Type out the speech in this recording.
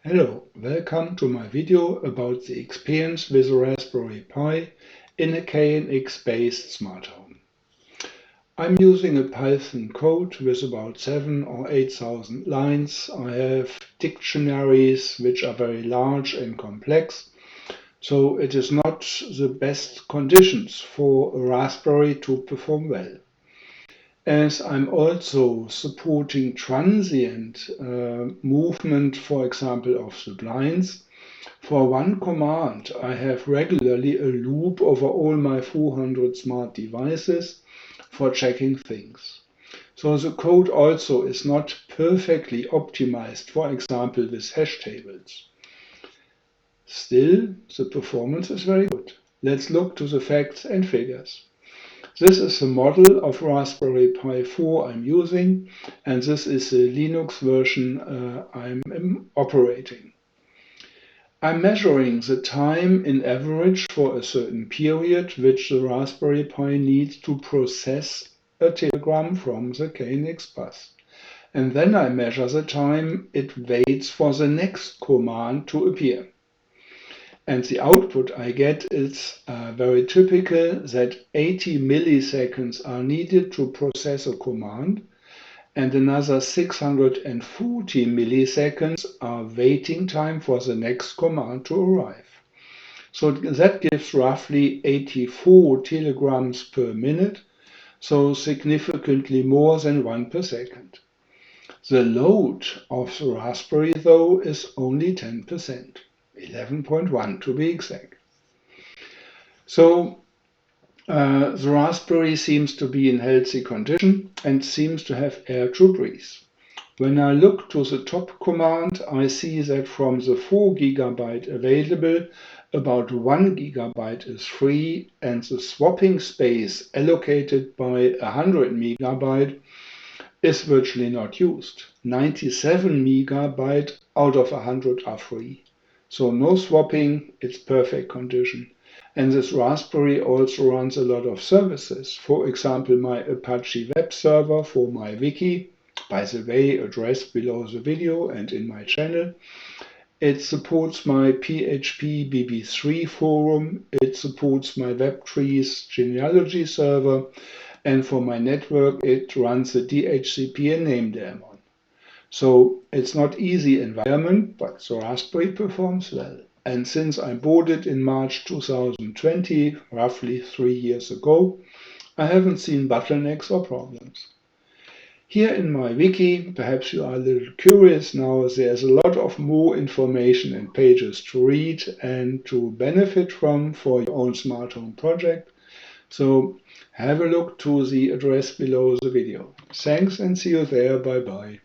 Hello, welcome to my video about the experience with a Raspberry Pi in a KNX based smart home. I'm using a Python code with about 7,000 or 8,000 lines. I have dictionaries which are very large and complex, so it is not the best conditions for a Raspberry to perform well. As I'm also supporting transient movement, for example, of the blinds, for one command I have regularly a loop over all my 400 smart devices for checking things. So the code also is not perfectly optimized, for example, with hash tables. Still, the performance is very good. Let's look to the facts and figures. This is the model of Raspberry Pi 4 I'm using, and this is the Linux version I'm operating. I'm measuring the time in average for a certain period which the Raspberry Pi needs to process a telegram from the KNX bus. And then I measure the time it waits for the next command to appear. And the output I get is very typical that 80 milliseconds are needed to process a command, and another 640 milliseconds are waiting time for the next command to arrive. So that gives roughly 84 telegrams per minute, so significantly more than 1 per second. The load of the Raspberry, though, is only 10%. 11.1 to be exact. So the Raspberry seems to be in healthy condition and seems to have air to breathe. When I look to the top command, I see that from the 4 GB available, about 1 GB is free, and the swapping space allocated by 100 MB is virtually not used. 97 MB out of 100 are free. So no swapping, it's perfect condition. And this Raspberry also runs a lot of services. For example, my Apache web server for my wiki, by the way, addressed below the video and in my channel. It supports my PHP BB3 forum. It supports my web-trees genealogy server. And for my network, it runs the DHCP and namedaemon. So it's not easy environment, but the Raspberry performs well. And since I bought it in March 2020, roughly 3 years ago, I haven't seen bottlenecks or problems. Here in my wiki, perhaps you are a little curious now, there's a lot of more information and pages to read and to benefit from for your own smart home project. So have a look to the address below the video. Thanks and see you there. Bye bye.